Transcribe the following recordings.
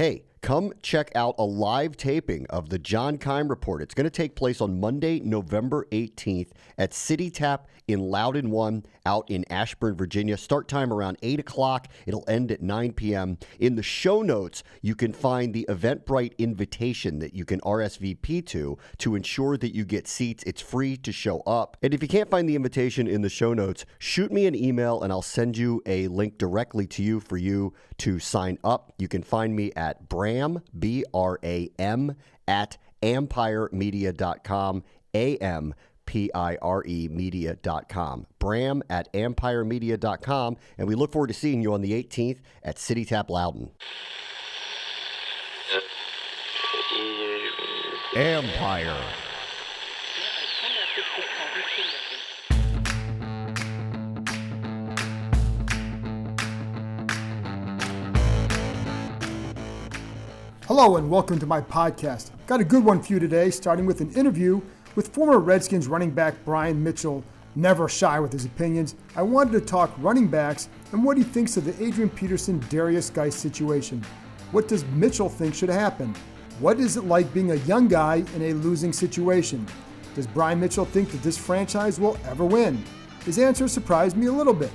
Hey, come check out a live taping of the John Keim Report. It's going to take place on Monday, November 18th at City Tap in Loudon 1 out in Ashburn, Virginia. Start time around 8 o'clock. It'll end at 9 p.m. In the show notes, you can find the Eventbrite invitation that you can RSVP to ensure that you get seats. It's free to show up. And if you can't find the invitation in the show notes, shoot me an email and I'll send you a link directly to you for you to sign up. You can find me at Bram, B-R-A-M, at ampiremedia.com, A-M-P-I-R-E media.com. Bram at ampiremedia.com, and we look forward to seeing you on the 18th at City Tap Loudon. Empire. Hello and welcome to my podcast. Got a good one for you today, starting with an interview with former Redskins running back Brian Mitchell. Never shy with his opinions. I wanted to talk running backs and what he thinks of the Adrian Peterson-Derrius Guice situation. What does Mitchell think should happen? What is it like being a young guy in a losing situation? Does Brian Mitchell think that this franchise will ever win? His answer surprised me a little bit.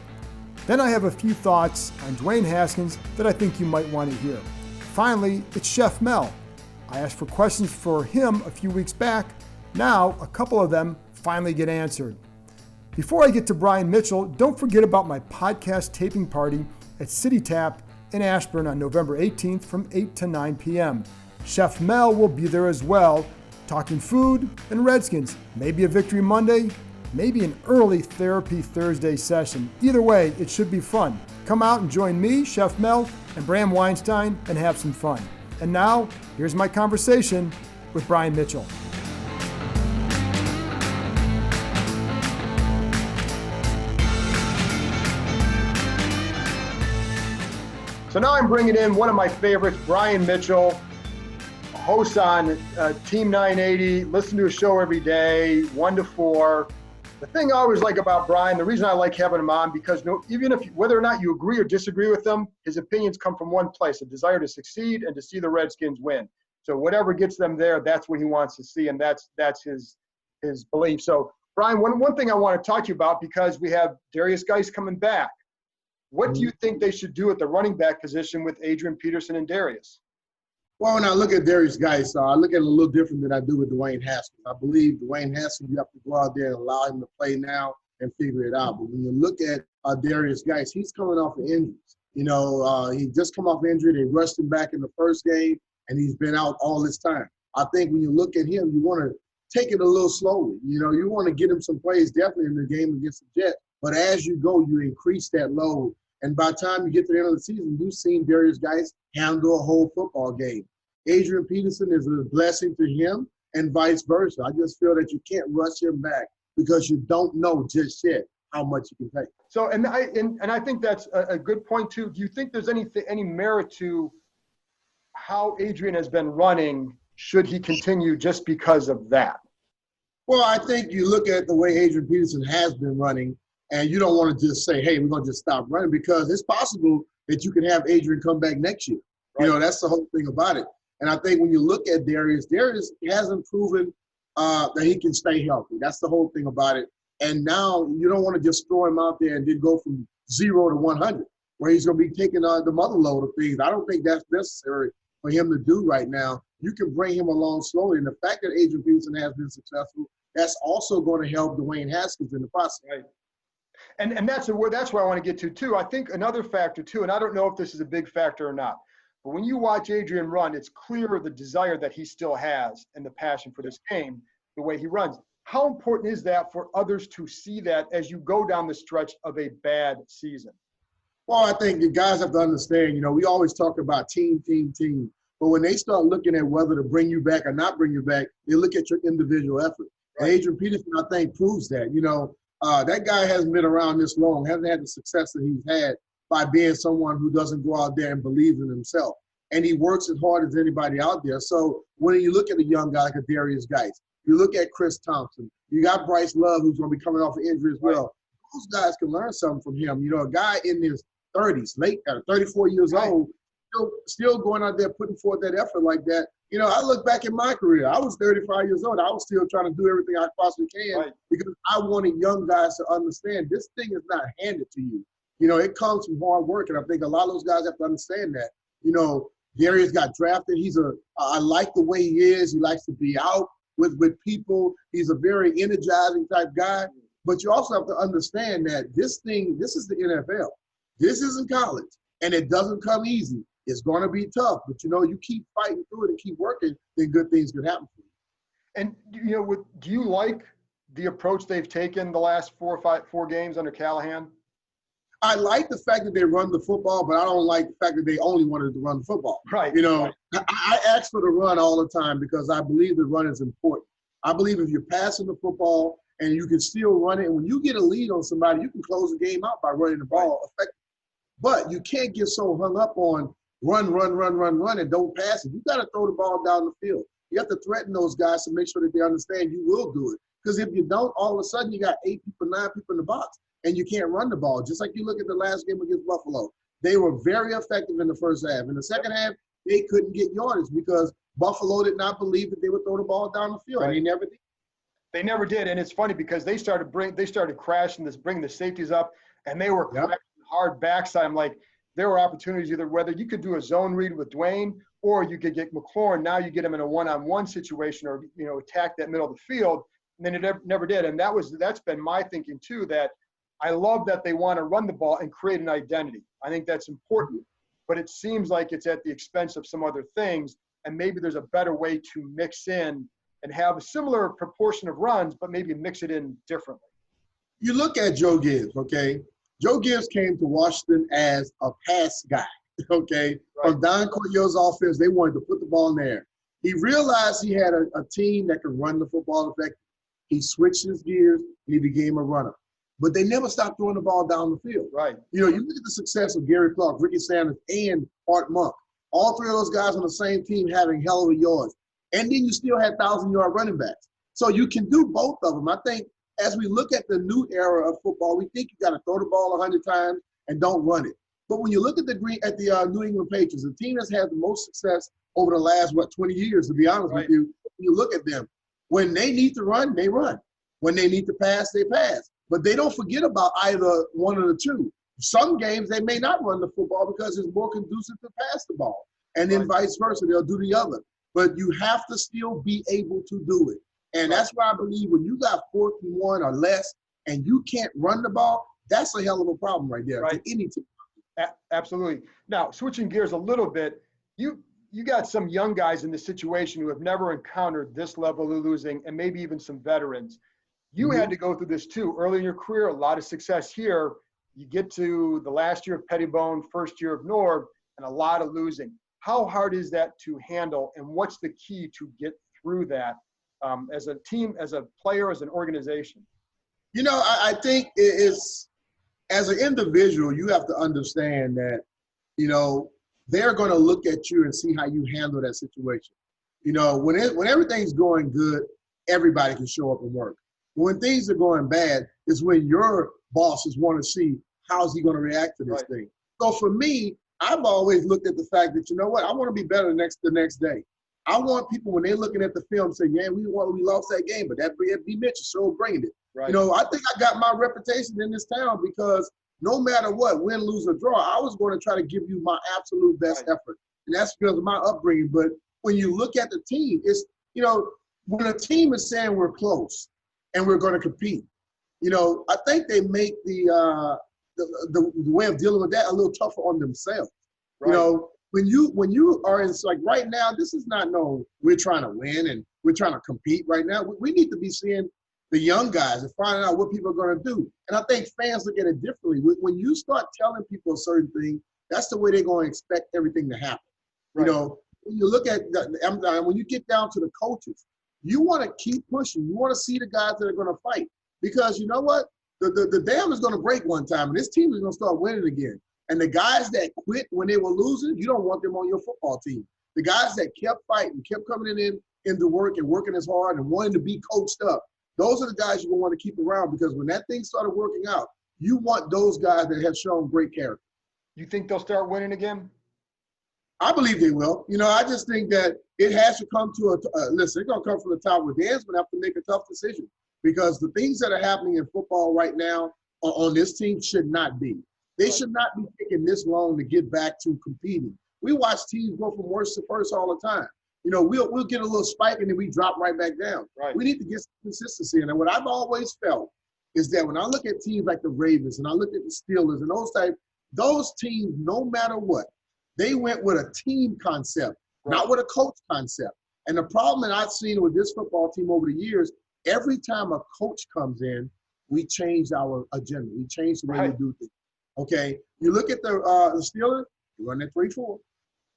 Then I have a few thoughts on Dwayne Haskins that I think you might want to hear. Finally, it's Chef Mel. I asked for questions for him a few weeks back. Now, a couple of them finally get answered. Before I get to Brian Mitchell, don't forget about my podcast taping party at City Tap in Ashburn on November 18th from 8 to 9 p.m. Chef Mel will be there as well, talking food and Redskins. Maybe a Victory Monday, maybe an early Therapy Thursday session. Either way, it should be fun. Come out and join me, Chef Mel, and Bram Weinstein and have some fun. And now, here's my conversation with Brian Mitchell. So now I'm bringing in one of my favorites, Brian Mitchell, host on Team 980, listen to a show every day, 1 to 4. The thing I always like about Brian, the reason I like having him on, because even if whether or not you agree or disagree with him, his opinions come from one place, a desire to succeed and to see the Redskins win. So whatever gets them there, that's what he wants to see, and that's his belief. So Brian, one thing I want to talk to you about, because we have Derrius Guice coming back. What do you think they should do at the running back position with Adrian Peterson and Derrius? Well, when I look at Derrius Guice, I look at it a little different than I do with Dwayne Haskins. I believe Dwayne Haskins, you have to go out there and allow him to play now and figure it out. But when you look at Derrius Guice, he's coming off of injuries. He just come off injury. They rushed him back in the first game, and he's been out all this time. I think when you look at him, you want to take it a little slowly. You want to get him some plays definitely in the game against the Jets. But as you go, you increase that load. And by the time you get to the end of the season, you've seen Derrius Guice handle a whole football game. Adrian Peterson is a blessing to him and vice versa. I just feel that you can't rush him back because you don't know just yet how much you can take. So, and I think that's a good point too. Do you think there's any merit to how Adrian has been running? Should he continue just because of that? Well, I think you look at the way Adrian Peterson has been running, and you don't want to just say, hey, we're going to just stop running, because it's possible that you can have Adrian come back next year. Right. That's the whole thing about it. And I think when you look at Derrius hasn't proven that he can stay healthy. That's the whole thing about it. And now you don't want to just throw him out there and then go from 0 to 100, where he's going to be taking the mother load of things. I don't think that's necessary for him to do right now. You can bring him along slowly. And the fact that Adrian Peterson has been successful, that's also going to help Dwayne Haskins in the process. Right. And that's where I want to get to, too. I think another factor, too, and I don't know if this is a big factor or not, but when you watch Adrian run, it's clear the desire that he still has and the passion for this game, the way he runs. How important is that for others to see that as you go down the stretch of a bad season? Well, I think the guys have to understand, we always talk about team. But when they start looking at whether to bring you back or not bring you back, they look at your individual effort. Right. And Adrian Peterson, I think, proves that. That guy hasn't been around this long, hasn't had the success that he's had by being someone who doesn't go out there and believes in himself. And he works as hard as anybody out there. So when you look at a young guy like a Derrius Guice, you look at Chris Thompson, you got Bryce Love, who's going to be coming off an injury as well. Those guys can learn something from him. A guy in his 30s, 34 years old, still going out there putting forth that effort like that. You know, I look back at my career. I was 35 years old. I was still trying to do everything I possibly can because I wanted young guys to understand this thing is not handed to you. You know, it comes from hard work, and I think a lot of those guys have to understand that. You know, Derrius got drafted. I like the way he is. He likes to be out with people. He's a very energizing type guy. But you also have to understand that this is the NFL. This isn't college, and it doesn't come easy. It's going to be tough, but you know, you keep fighting through it and keep working, then good things can happen for you. And you know, do you like the approach they've taken the last four games under Callahan? I like the fact that they run the football, but I don't like the fact that they only wanted to run the football. Right. You know, I ask for the run all the time because I believe the run is important. I believe if you're passing the football and you can still run it, and when you get a lead on somebody, you can close the game out by running the ball effectively. But you can't get so hung up on run, and don't pass it. You got to throw the ball down the field. You have to threaten those guys to make sure that they understand you will do it. Because if you don't, all of a sudden you got 8 people, 9 people in the box, and you can't run the ball. Just like you look at the last game against Buffalo. They were very effective in the first half. In the second half, they couldn't get yardage because Buffalo did not believe that they would throw the ball down the field, and they never did. They never did, and it's funny because they started crashing bringing the safeties up, and they were crashing hard backside. I'm like, there were opportunities either whether you could do a zone read with Dwayne or you could get McLaurin. Now you get him in a one-on-one situation or, you know, attack that middle of the field. And then it never did. And that's been my thinking too, that I love that they want to run the ball and create an identity. I think that's important, but it seems like it's at the expense of some other things. And maybe there's a better way to mix in and have a similar proportion of runs, but maybe mix it in differently. You look at Joe Gibbs, okay? Joe Gibbs came to Washington as a pass guy, okay? Right. From Don Coryell's offense, they wanted to put the ball in there. He realized he had a team that could run the football effectively. He switched his gears, and he became a runner. But they never stopped throwing the ball down the field. Right. You know, you look at the success of Gary Clark, Ricky Sanders, and Art Monk. All three of those guys on the same team having hell of a yards. And then you still had 1,000-yard running backs. So you can do both of them. I think as we look at the new era of football, we think you got to throw the ball 100 times and don't run it. But when you look at the New England Patriots, the team that's had the most success over the last, 20 years, to be honest with you, you look at them. When they need to run, they run. When they need to pass, they pass. But they don't forget about either one of the two. Some games they may not run the football because it's more conducive to pass the ball. And then vice versa, they'll do the other. But you have to still be able to do it. And that's why I believe when you got 4th and 1 or less and you can't run the ball, that's a hell of a problem right there to any team. Absolutely. Now, switching gears a little bit, you got some young guys in this situation who have never encountered this level of losing, and maybe even some veterans. You had to go through this too. Early in your career, a lot of success here. You get to the last year of Pettibone, first year of Norb, and a lot of losing. How hard is that to handle, and what's the key to get through that as a team, as a player, as an organization? You know, I think it's, as an individual, you have to understand that, you know, they're going to look at you and see how you handle that situation. You know, when everything's going good, everybody can show up and work. When things are going bad, is when your bosses want to see how's he going to react to this thing. So for me, I've always looked at the fact that, you know what, I want to be better the next day. I want people, when they're looking at the film, say, yeah, we lost that game, but that B. Mitch is so bringing it. Right. You know, I think I got my reputation in this town because no matter what, win, lose, or draw, I was going to try to give you my absolute best effort. And that's because of my upbringing. But when you look at the team, it's, you know, when a team is saying we're close and we're going to compete, you know, I think they make the way of dealing with that a little tougher on themselves. Right. You know, when you are in, like right now, this is not we're trying to win and we're trying to compete right now. We need to be seeing the young guys and finding out what people are going to do. And I think fans look at it differently. When you start telling people a certain thing, that's the way they're going to expect everything to happen. Right. You know, when you look at when you get down to the coaches, you want to keep pushing. You want to see the guys that are going to fight because you know what? The dam is going to break one time, and this team is going to start winning again. And the guys that quit when they were losing, you don't want them on your football team. The guys that kept fighting, kept coming into work and working as hard and wanting to be coached up, those are the guys you're going to want to keep around because when that thing started working out, you want those guys that have shown great character. You think they'll start winning again? I believe they will. I just think that it has to come to listen, it's going to come from the top where Dan's going to have to make a tough decision because the things that are happening in football right now on this team should not be. They should not be taking this long to get back to competing. We watch teams go from worst to first all the time. We'll get a little spike and then we drop right back down. Right. We need to get some consistency. And what I've always felt is that when I look at teams like the Ravens and I look at the Steelers and those teams, no matter what, they went with a team concept, not with a coach concept. And the problem that I've seen with this football team over the years, every time a coach comes in, we change our agenda. We change the way we do things. Okay? You look at the Steelers, they run that 3-4.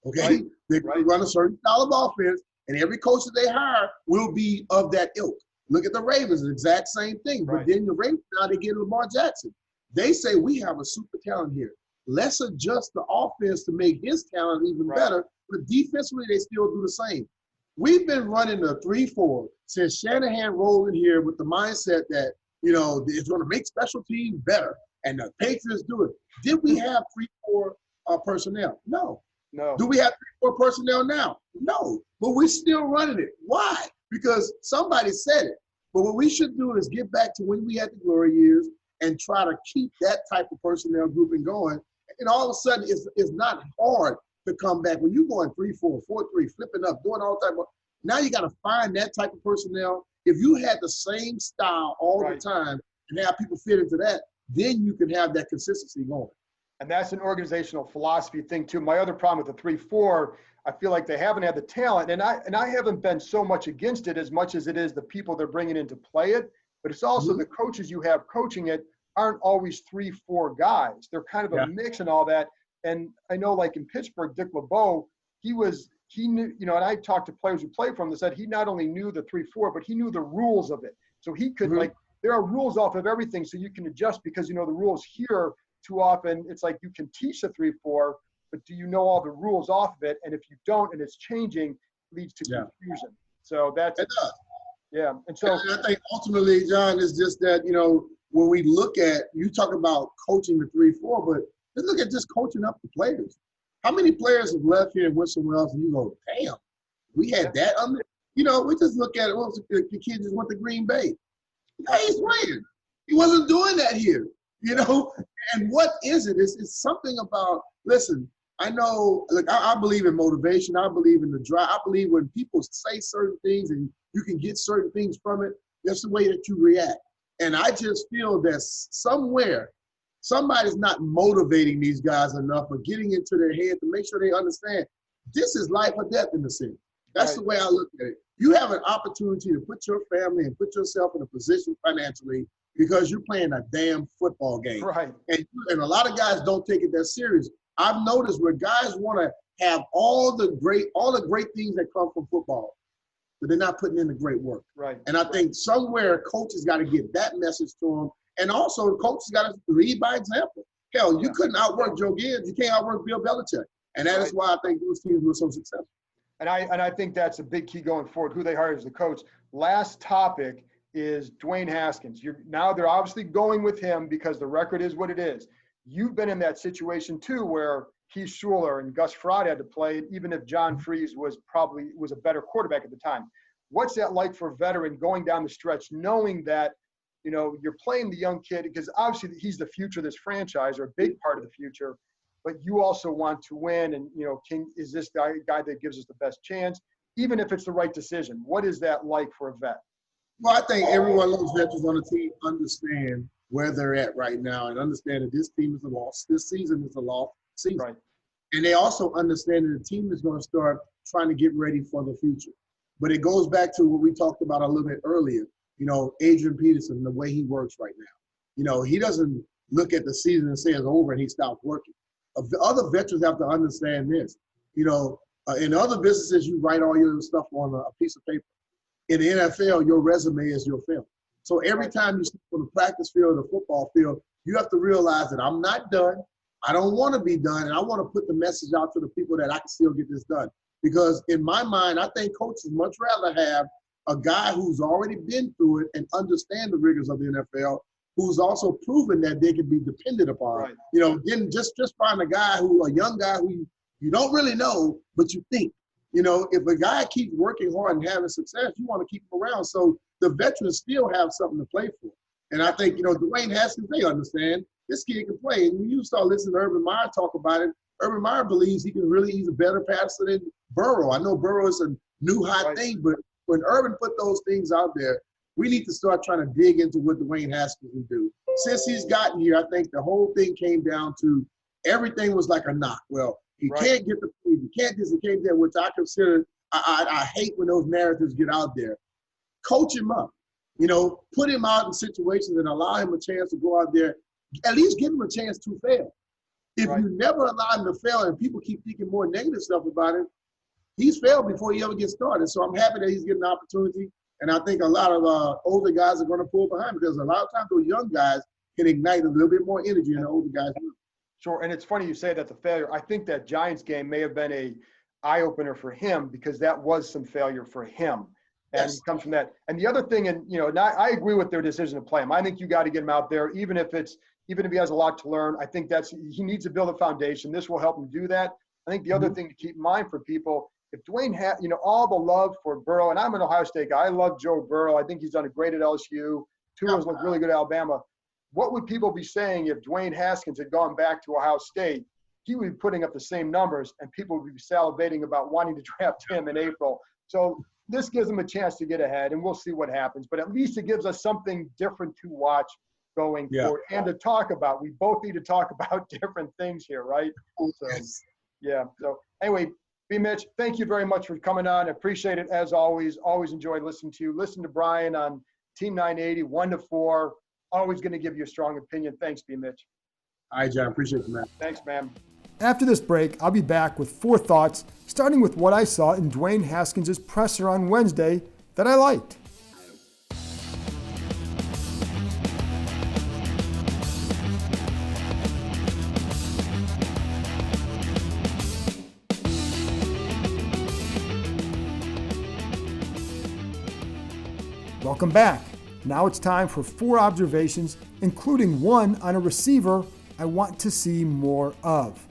Okay? They run a certain style of offense, and every coach that they hire will be of that ilk. Look at the Ravens, the exact same thing. But then the Ravens, now they get Lamar Jackson. They say, we have a super talent here. Let's adjust the offense to make his talent even better. But defensively, they still do the same. We've been running the 3-4 since Shanahan rolled in here with the mindset that, it's going to make special teams better. And the Patriots do it. Did we have 3-4 personnel? No. Do we have 3-4 personnel now? No. But we're still running it. Why? Because somebody said it. But what we should do is get back to when we had the glory years and try to keep that type of personnel grouping going. And all of a sudden, it's not hard to come back. When you're going 3-4, 4-3, flipping up, doing all type of – now you got to find that type of personnel. If you had the same style all the time and have people fit into that, then you can have that consistency going. And that's an organizational philosophy thing, too. My other problem with the 3-4, I feel like they haven't had the talent. And I haven't been so much against it as much as it is the people they're bringing in to play it. But it's also the coaches you have coaching it aren't always 3-4 guys. They're kind of a mix and all that. And I know, like in Pittsburgh, Dick LeBeau, he knew, and I talked to players who played for him that said he not only knew the 3-4, but he knew the rules of it. So he could, there are rules off of everything, so you can adjust because, the rules here too often, it's like you can teach the 3-4, but do you know all the rules off of it? And if you don't, and it's changing, it leads to confusion. So that's – It does. Yeah. And so – I think ultimately, John, is just that, when we look at, you talk about coaching the 3-4, but let's look at just coaching up the players. How many players have left here and went somewhere else and you go, damn, we had that under? We just look at it. The kid just went to Green Bay. Yeah, he's playing. He wasn't doing that here, And what is it? It's something about, listen, I know, I believe in motivation. I believe in the drive. I believe when people say certain things and you can get certain things from it, that's the way that you react. And I just feel that somewhere, somebody's not motivating these guys enough or getting into their head to make sure they understand this is life or death in the city. That's the way I look at it. You have an opportunity to put your family and put yourself in a position financially because you're playing a damn football game. Right. And a lot of guys don't take it that serious. I've noticed where guys want to have all the great things that come from football, but they're not putting in the great work. Right. And I think somewhere coaches got to get that message to them. And also coaches got to lead by example. Hell, you couldn't outwork Joe Gibbs. You can't outwork Bill Belichick. And that is why I think those teams were so successful. And I think that's a big key going forward, who they hire as the coach. Last topic is Dwayne Haskins. Now they're obviously going with him because the record is what it is. You've been in that situation too where Keith Schuler and Gus Frerotte had to play, even if John Freese was a better quarterback at the time. What's that like for a veteran going down the stretch, knowing that, you're playing the young kid, because obviously he's the future of this franchise or a big part of the future, but you also want to win. And, is this guy that gives us the best chance, even if it's the right decision? What is that like for a vet? Well, I think every one of those veterans on the team understand where they're at right now and understand that this team is a loss. This season is a lost season. Right. And they also understand that the team is going to start trying to get ready for the future. But it goes back to what we talked about a little bit earlier. Adrian Peterson, the way he works right now. He doesn't look at the season and say it's over and he stops working. Other veterans have to understand this. In other businesses, you write all your stuff on a piece of paper. In the NFL, your resume is your film. So every time you step on the practice field or the football field, you have to realize that I'm not done. I don't want to be done, and I want to put the message out to the people that I can still get this done. Because in my mind, I think coaches much rather have a guy who's already been through it and understand the rigors of the NFL, who's also proven that they can be depended upon. Right. Then just find a young guy who You don't really know, but you think. If a guy keeps working hard and having success, you want to keep him around. So the veterans still have something to play for. And I think, Dwayne Haskins, they understand this kid can play. And when you start listening to Urban Meyer talk about it, Urban Meyer believes he's a better passer than Burrow. I know Burrow is a new hot thing, but when Urban put those things out there, we need to start trying to dig into what Dwayne Haskins can do. Since he's gotten here, I think the whole thing came down to everything was like a knock. Well, he can't get the food, he can't this, he can't that, which I consider, I hate when those narratives get out there. Coach him up, put him out in situations and allow him a chance to go out there, at least give him a chance to fail. If you never allow him to fail and people keep thinking more negative stuff about him, he's failed before he ever gets started. So I'm happy that he's getting an opportunity. And I think a lot of older guys are going to pull behind because a lot of times those young guys can ignite a little bit more energy than the older guys do. Sure, and it's funny you say that the failure. I think that Giants game may have been a eye-opener for him because that was some failure for him. And it comes from that. And the other thing, and I agree with their decision to play him. I think you got to get him out there, even if he has a lot to learn. I think he needs to build a foundation. This will help him do that. I think the other thing to keep in mind for people, if Dwayne had, all the love for Burrow, and I'm an Ohio State guy. I love Joe Burrow. I think he's done a great at LSU. Tua's looked really good at Alabama. What would people be saying if Dwayne Haskins had gone back to Ohio State? He would be putting up the same numbers, and people would be salivating about wanting to draft him in April. So this gives him a chance to get ahead, and we'll see what happens. But at least it gives us something different to watch going forward and to talk about. We both need to talk about different things here, right? So, So anyway, Mitch, thank you very much for coming on. I appreciate it as always. Always enjoyed listening to you. Listen to Brian on Team 980, 1 to 4. Always going to give you a strong opinion. Thanks, Mitch. All right, John. Appreciate you, man. Thanks, man. After this break, I'll be back with 4 thoughts, starting with what I saw in Dwayne Haskins' presser on Wednesday that I liked. Welcome back. Now it's time for 4 observations, including one on a receiver I want to see more of.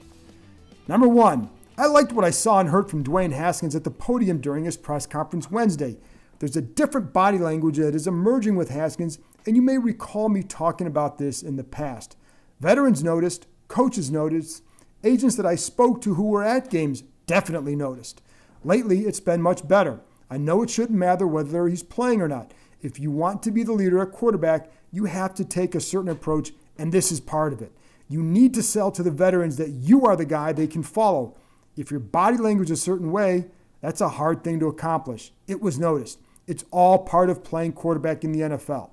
Number 1, I liked what I saw and heard from Dwayne Haskins at the podium during his press conference Wednesday. There's a different body language that is emerging with Haskins, and you may recall me talking about this in the past. Veterans noticed, coaches noticed, agents that I spoke to who were at games definitely noticed. Lately, it's been much better. I know it shouldn't matter whether he's playing or not. If you want to be the leader at quarterback, you have to take a certain approach, and this is part of it. You need to sell to the veterans that you are the guy they can follow. If your body language is a certain way, that's a hard thing to accomplish. It was noticed. It's all part of playing quarterback in the NFL.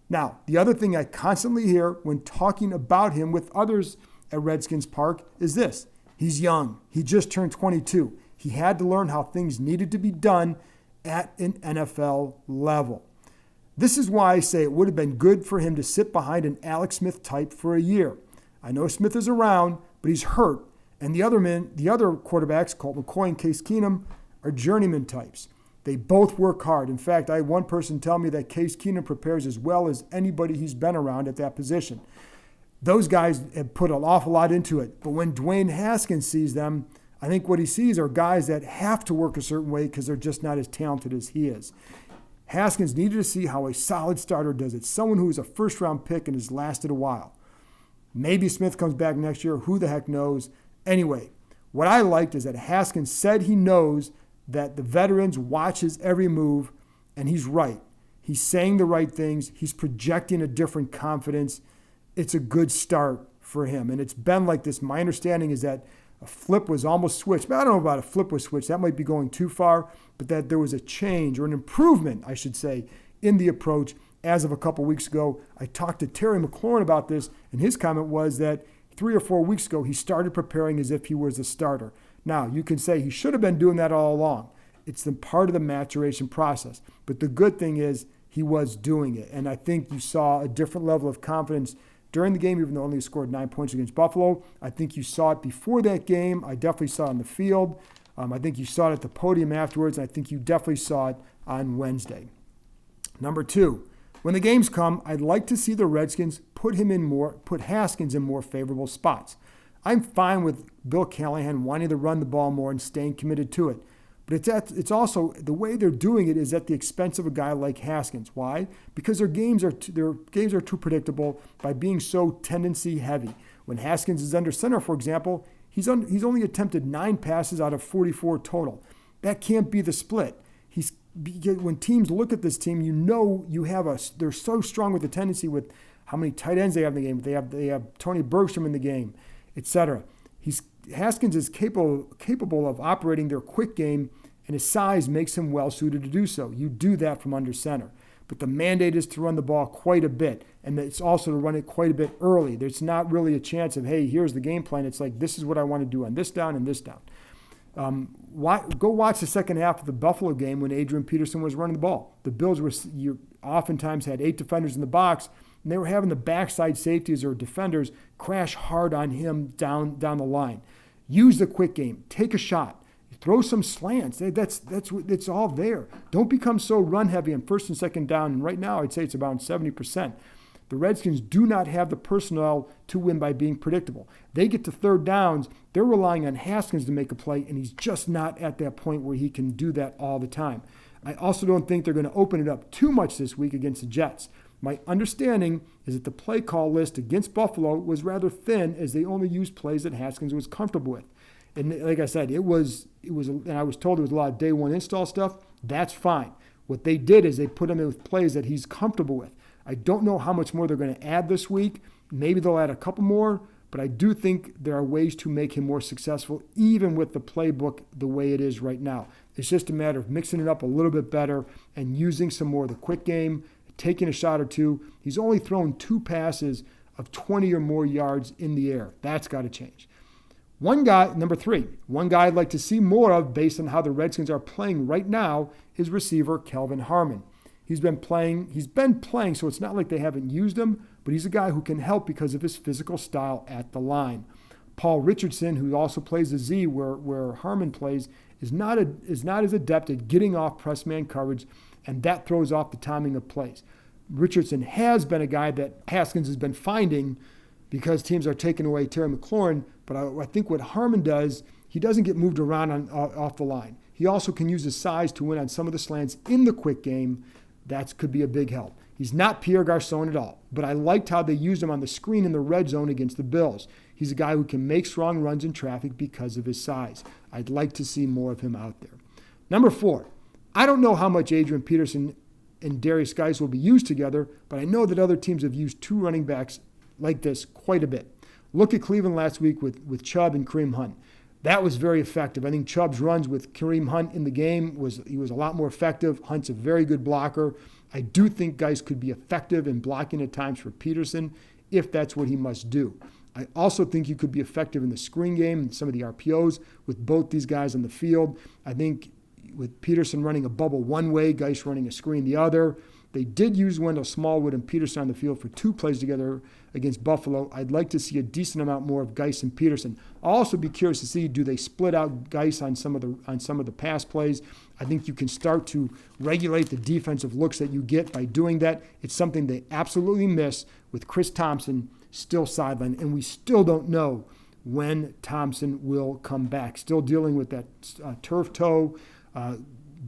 Now, the other thing I constantly hear when talking about him with others at Redskins Park is this. He's young. He just turned 22. He had to learn how things needed to be done at an NFL level. This is why I say it would have been good for him to sit behind an Alex Smith type for a year. I know Smith is around, but he's hurt. And the other quarterbacks, Colt McCoy and Case Keenum, are journeyman types. They both work hard. In fact, I had one person tell me that Case Keenum prepares as well as anybody he's been around at that position. Those guys have put an awful lot into it. But when Dwayne Haskins sees them, I think what he sees are guys that have to work a certain way because they're just not as talented as he is. Haskins needed to see how a solid starter does it, someone who is a first-round pick and has lasted a while. Maybe Smith comes back next year. Who the heck knows? Anyway, what I liked is that Haskins said he knows that the veterans watch his every move, and he's right. He's saying the right things. He's projecting a different confidence. It's a good start for him, and it's been like this. My understanding is that a flip was almost switched. But I don't know about a flip was switched. That might be going too far, but that there was a change or an improvement, I should say, in the approach as of a couple weeks ago. I talked to Terry McLaurin about this, and his comment was that 3 or 4 weeks ago, he started preparing as if he was a starter. Now, you can say he should have been doing that all along. It's the part of the maturation process. But the good thing is he was doing it. And I think you saw a different level of confidence during the game, even though only scored 9 points against Buffalo. I think you saw it before that game. I definitely saw it on the field. I think you saw it at the podium afterwards. And I think you definitely saw it on Wednesday. Number 2, when the games come, I'd like to see the Redskins put Haskins in more favorable spots. I'm fine with Bill Callahan wanting to run the ball more and staying committed to it. But it's also the way they're doing it is at the expense of a guy like Haskins. Why? Because their games are too predictable by being so tendency heavy. When Haskins is under center, for example, he's only attempted 9 passes out of 44 total. That can't be the split. When teams look at this team, they're so strong with the tendency with how many tight ends they have in the game. They have Tony Bergstrom in the game, etc. Haskins is capable of operating their quick game, and his size makes him well suited to do so. You do that from under center. But the mandate is to run the ball quite a bit, and it's also to run it quite a bit early. There's not really a chance of, hey, here's the game plan. It's like, this is what I want to do on this down and this down. Go watch the second half of the Buffalo game when Adrian Peterson was running the ball. The Bills oftentimes had 8 defenders in the box, and they were having the backside safeties or defenders crash hard on him down the line. Use the quick game. Take a shot. Throw some slants. It's all there. Don't become so run heavy on first and second down. And right now, I'd say it's about 70%. The Redskins do not have the personnel to win by being predictable. They get to third downs, they're relying on Haskins to make a play, and he's just not at that point where he can do that all the time. I also don't think they're going to open it up too much this week against the Jets. My understanding is that the play call list against Buffalo was rather thin, as they only used plays that Haskins was comfortable with. And like I said, and I was told there was a lot of day one install stuff. That's fine. What they did is they put him in with plays that he's comfortable with. I don't know how much more they're going to add this week. Maybe they'll add a couple more, but I do think there are ways to make him more successful, even with the playbook the way it is right now. It's just a matter of mixing it up a little bit better and using some more of the quick game, taking a shot or two. He's only thrown 2 passes of 20 or more yards in the air. That's got to change. Number 3, one guy I'd like to see more of based on how the Redskins are playing right now is receiver Kelvin Harmon. He's been playing, so it's not like they haven't used him, but he's a guy who can help because of his physical style at the line. Paul Richardson, who also plays the Z where Harmon plays, is not as adept at getting off press man coverage, and that throws off the timing of plays. Richardson has been a guy that Haskins has been finding because teams are taking away Terry McLaurin, but I think what Harmon does, he doesn't get moved around off the line. He also can use his size to win on some of the slants in the quick game. That could be a big help. He's not Pierre Garçon at all, but I liked how they used him on the screen in the red zone against the Bills. He's a guy who can make strong runs in traffic because of his size. I'd like to see more of him out there. Number 4, I don't know how much Adrian Peterson and Derrius Guice will be used together, but I know that other teams have used 2 running backs like this quite a bit. Look at Cleveland last week with Chubb and Kareem Hunt. That was very effective. I think Chubb's runs with Kareem Hunt in the game was a lot more effective. Hunt's a very good blocker. I do think Guice could be effective in blocking at times for Peterson if that's what he must do. I also think you could be effective in the screen game and some of the RPOs with both these guys on the field. I think with Peterson running a bubble one way, Guice running a screen the other. They did use Wendell Smallwood and Peterson on the field for 2 plays together against Buffalo. I'd like to see a decent amount more of Guice and Peterson. I'll also be curious to see, do they split out Guice on some of the pass plays? I think you can start to regulate the defensive looks that you get by doing that. It's something they absolutely miss with Chris Thompson still sidelined, and we still don't know when Thompson will come back. Still dealing with that turf toe.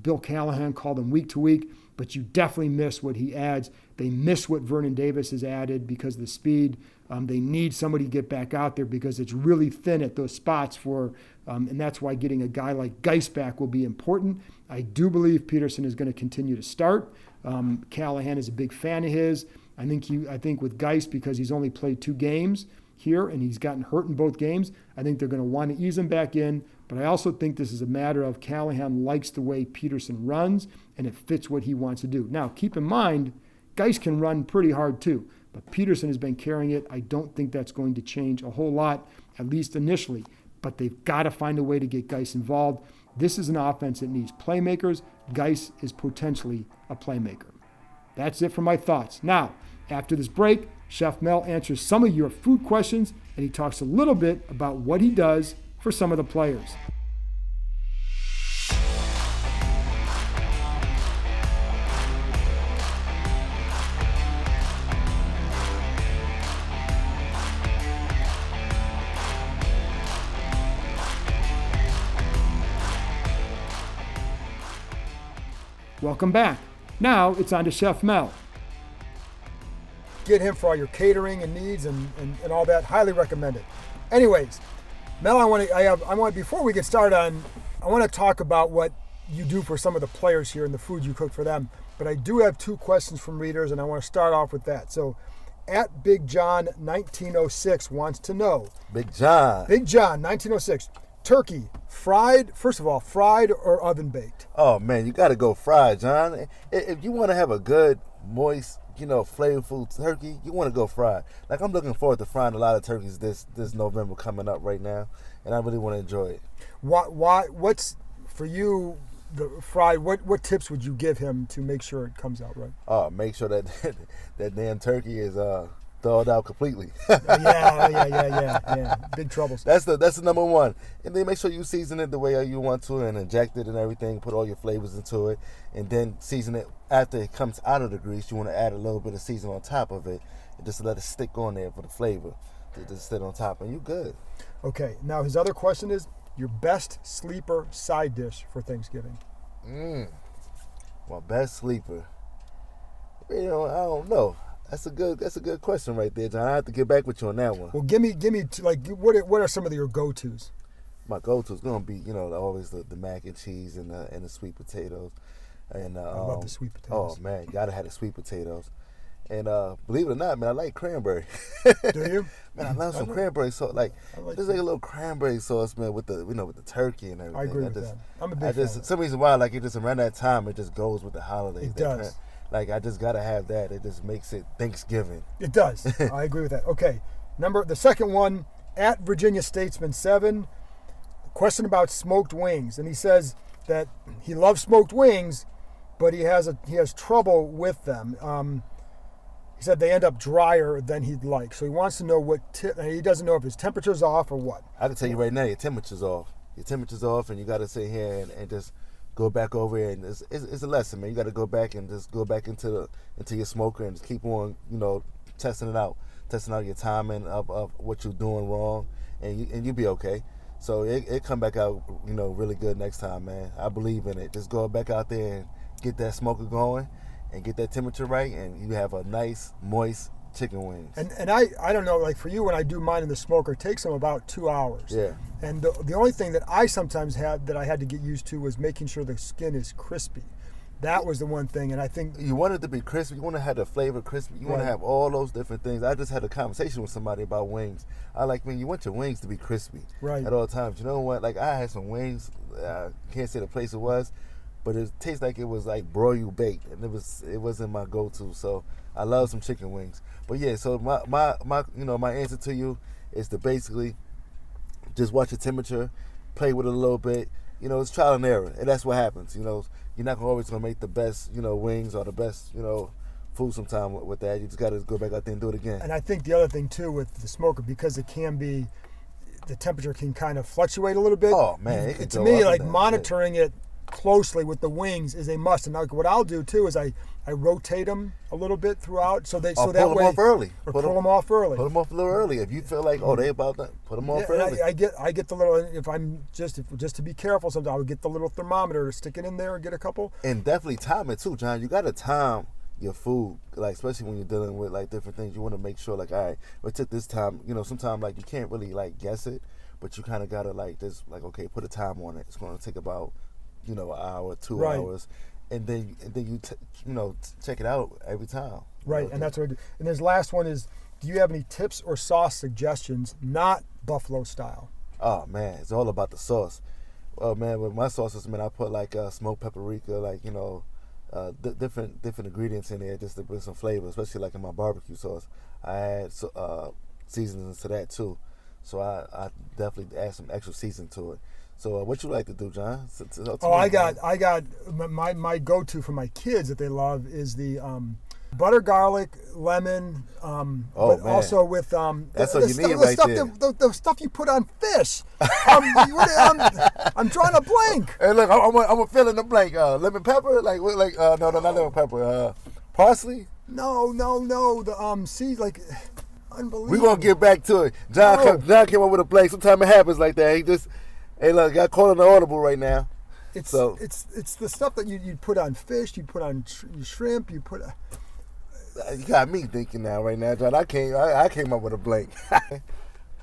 Bill Callahan called him week to week, but you definitely miss what he adds. They miss what Vernon Davis has added because of the speed. They need somebody to get back out there because it's really thin at those spots and that's why getting a guy like Guice back will be important. I do believe Peterson is going to continue to start. Callahan is a big fan of his. I think with Guice, because he's only played 2 games here and he's gotten hurt in both games, I think they're going to want to ease him back in. But I also think this is a matter of Callahan likes the way Peterson runs, and it fits what he wants to do. Now, keep in mind, Guice can run pretty hard too, but Peterson has been carrying it. I don't think that's going to change a whole lot, at least initially. But they've got to find a way to get Guice involved. This is an offense that needs playmakers. Guice is potentially a playmaker. That's it for my thoughts. Now, after this break, Chef Mel answers some of your food questions, and he talks a little bit about what he does for some of the players. Welcome back. Now it's on to Chef Mel. Get him for all your catering and needs and all that. Highly recommend it. Anyways, Mel, I want before we get started I want to talk about what you do for some of the players here and the food you cook for them. But I do have 2 questions from readers, and I want to start off with that. So, at Big John 1906 wants to know. Big John 1906. Turkey, first of all, fried or oven baked? Oh man, you gotta go fried, John. If you want to have a good, moist, flavorful turkey, you want to go fried. Like, I'm looking forward to frying a lot of turkeys this November coming up right now, and I really want to enjoy it. What's for you the fried? What tips would you give him to make sure it comes out right? Oh, make sure that that damn turkey is thawed out completely. Yeah. Big troubles. That's the number one. And then make sure you season it the way you want to and inject it and everything. Put all your flavors into it, and then season it after it comes out of the grease. You want to add a little bit of seasoning on top of it, and just let it stick on there for the flavor to just sit on top, and you good. Okay. Now his other question is your best sleeper side dish for Thanksgiving. My best sleeper. I don't know. That's a good question right there, John. I have to get back with you on that one. Well, give me what are some of your go-tos? My go-to's gonna be always the mac and cheese and the sweet potatoes. And I love the sweet potatoes. Oh man, you gotta have the sweet potatoes. And believe it or not, man, I like cranberry. Do you? Man, I love some cranberry sauce. Just like a little cranberry sauce, man, with the with the turkey and everything. I agree with that. I'm a big fan. Some reason why, it just around that time, it just goes with the holidays. It does. I just gotta have that. It just makes it Thanksgiving. It does. I agree with that. Okay, the second one at Virginia Statesman 7. Question about smoked wings, and he says that he loves smoked wings, but he has trouble with them. He said they end up drier than he'd like, so he wants to know he doesn't know if his temperature's off or what. I can tell you right now, your temperature's off. Your temperature's off, and you got to sit here and just go back over it. And it's a lesson, man. You got to go back and just go back into your smoker and just keep on, testing out your timing of what you're doing wrong, and you'll be okay. So it come back out, really good next time, man. I believe in it. Just go back out there and get that smoker going and get that temperature right, and you have a nice, moist chicken wings. And I don't know, like for you, when I do mine in the smoker, it takes them about 2 hours. Yeah. And the only thing that I sometimes had that I had to get used to was making sure the skin is crispy. That was the one thing, and I think you want it to be crispy. You want to have the flavor crispy. You want to have all those different things. I just had a conversation with somebody about wings. I you want your wings to be crispy at all times. You know what? Like, I had some wings. I can't say the place it was, but it tastes like it was like broil baked, and it wasn't my go-to. So I love some chicken wings. But yeah, so my answer to you is to basically just watch your temperature, play with it a little bit. It's trial and error, and that's what happens. You're not always gonna make the best, wings or the best, food sometime with that. You just gotta go back out there and do it again. And I think the other thing too with the smoker, because the temperature can kind of fluctuate a little bit. Oh man, to me, like monitoring it closely with the wings is a must. And what I'll do too is I rotate them a little bit throughout, so that way pull them off early. Pull them off early. Put them off a little early. If you feel like they about that, put them off early. I get the little. If I'm just to be careful, sometimes I would get the little thermometer, stick it in there, and get a couple. And definitely time it too, John. You got to time your food, especially when you're dealing with different things. You want to make sure, all right, it took this time. Sometimes you can't really guess it, but you kind of gotta okay, put a time on it. It's going to take about an hour, 2 hours. And then you check it out every time. Right, and that's what I do. And his last one is, do you have any tips or sauce suggestions, not buffalo style? Oh man, it's all about the sauce. Well, man, with my sauces, man, I put smoked paprika, different ingredients in there just to bring some flavor, especially in my barbecue sauce. I add seasonings to that too, so I definitely add some extra seasoning to it. So what you like to do, John? I got my go-to for my kids that they love is the butter garlic lemon, but man. Also with that's what you need right there. The stuff you put on fish. I'm drawing a blank. Hey, look, I'm fill in the blank. Lemon pepper, no, not lemon pepper. Parsley. No. The unbelievable. We're gonna get back to it. John came up with a blank. Sometimes it happens like that. He just. Hey, look, got caught on the audible right now. It's the stuff that you put on fish, you put on shrimp, you put. You got me thinking now, right now, John. I came up with a blank.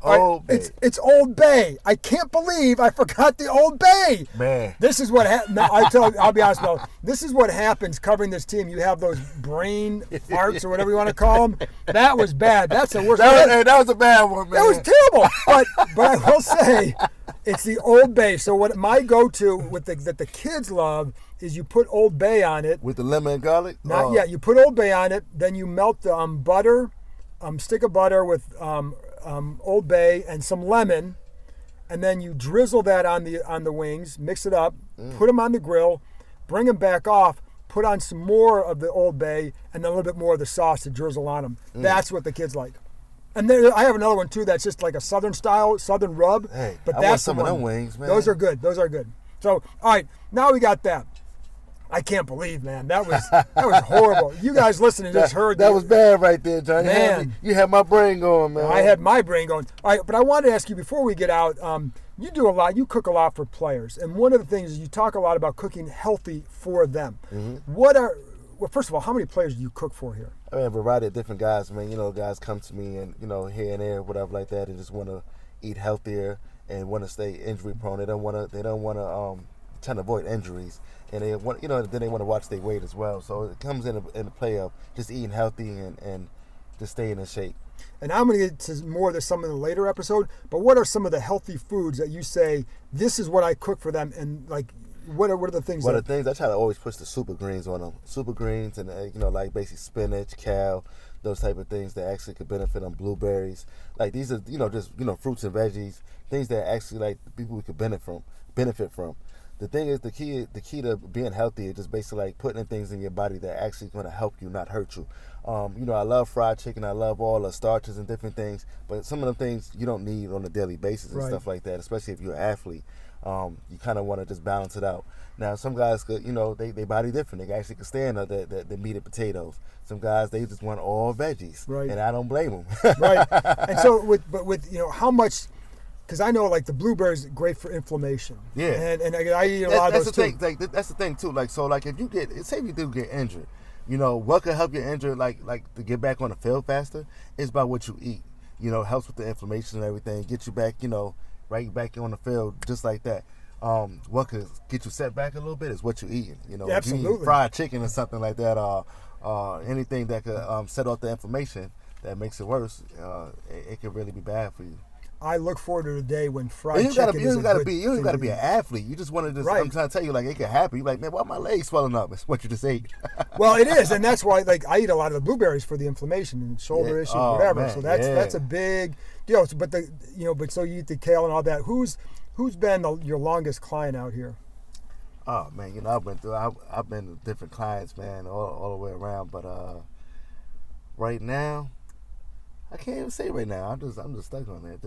Old Bay. It's Old Bay. I can't believe I forgot the Old Bay. Man. This is what I'll be honest, Mel. This is what happens covering this team. You have those brain farts or whatever you want to call them. That was bad. That's the worst. That was a bad one, man. That was terrible. But I will say, it's the Old Bay. So what my go-to that the kids love is you put Old Bay on it. With the lemon and garlic? Not yet. You put Old Bay on it. Then you melt the butter, stick of butter with Old Bay and some lemon, and then you drizzle that on the wings, mix it up, put them on the grill, bring them back off, put on some more of the Old Bay, and then a little bit more of the sauce to drizzle on them. That's what the kids like. And then I have another one too that's just like a southern rub. Hey, but I that's want some the of one. them wings, man. Those are good. So, all right, now we got that. I can't believe, man. That was horrible. You guys listening just heard that. That was bad right there, John. Man. You had my brain going, man. I had my brain going. All right, but I wanted to ask you before we get out, you do a lot. You cook a lot for players. And one of the things is you talk a lot about cooking healthy for them. Well, first of all, how many players do you cook for here? I have a variety of different guys, man. Guys come to me and, here and there, whatever like that, and just want to eat healthier and want to stay injury prone. They don't want to trying to avoid injuries. And they want, then they want to watch their weight as well. So it comes in the play of just eating healthy and just staying in shape. And I'm going to get to more of this some in the later episode. But what are some of the healthy foods that you say this is what I cook for them? And like, what are the things? One of the things I try to always push the super greens on them. Super greens and like basically spinach, kale, those type of things that actually could benefit them. Blueberries, like these are just fruits and veggies, things that actually like people could benefit from. The thing is, the key to being healthy is just basically like putting things in your body that are actually going to help you, not hurt you. I love fried chicken. I love all the starches and different things, but some of the things you don't need on a daily basis and stuff like that, especially if you're an athlete. You kind of want to just balance it out. Now, some guys could, they body different. They actually can stand the meat and potatoes. Some guys, they just want all veggies, and I don't blame them. Right. And so, with how much. Because I know, like, the blueberries are great for inflammation. Yeah. And I eat a lot of those, too. That's the thing, too. Like, so, like, if you say you do get injured, what could help you injure, like to get back on the field faster, is by what you eat. Helps with the inflammation and everything, get you back, right back on the field, just like that. What could get you set back a little bit is what you're eating. Absolutely. If you eat fried chicken or something like that, anything that could set off the inflammation that makes it worse, it could really be bad for you. I look forward to the day when fried chicken You is don't gotta be an athlete. You just want to just. Right. I'm trying to tell you, like, it can happen. You're like, man, why my legs swelling up? It's what you just ate. Well, it is, and that's why, like, I eat a lot of the blueberries for the inflammation and shoulder issues, whatever. Man, so that's a big deal. But so you eat the kale and all that. Who's been your longest client out here? Oh man, I've been with different clients, man, all the way around. But right now, I can't even say right now. I'm just stuck on that.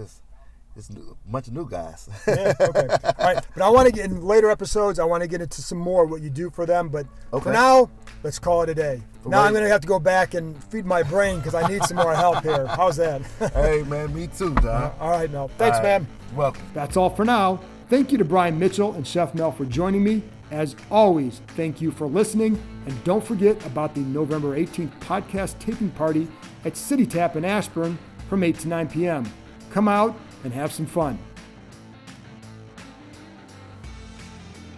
It's a bunch of new guys. Yeah, okay. All right. But I want to get in later episodes. I want to get into some more what you do for them. But for now, let's call it a day. Now I'm going to have to go back and feed my brain because I need some more help here. How's that? Hey, man, me too, John. All right, Mel. Thanks, man. Welcome. That's all for now. Thank you to Brian Mitchell and Chef Mel for joining me. As always, thank you for listening. And don't forget about the November 18th podcast taping party at City Tap in Ashburn from 8 to 9 p.m. Come out and have some fun.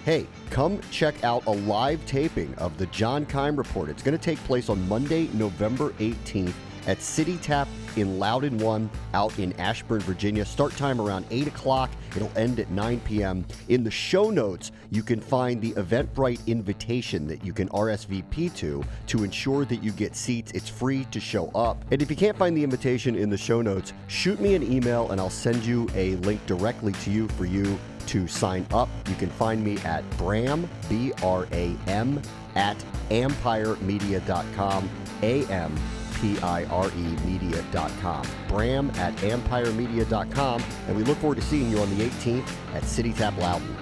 Hey, come check out a live taping of the John Keim Report. It's going to take place on Monday, November 18th at City Tap in Loudon 1 out in Ashburn, Virginia. Start time around 8 o'clock. It'll end at 9 p.m. In the show notes, you can find the Eventbrite invitation that you can RSVP to ensure that you get seats. It's free to show up. And if you can't find the invitation in the show notes, shoot me an email and I'll send you a link directly to you for you to sign up. You can find me at Bram, B-R-A-M, at ampiremedia.com, AMPIRE-media.com. Bram at ampiremedia.com. And we look forward to seeing you on the 18th at City Tap Loudon.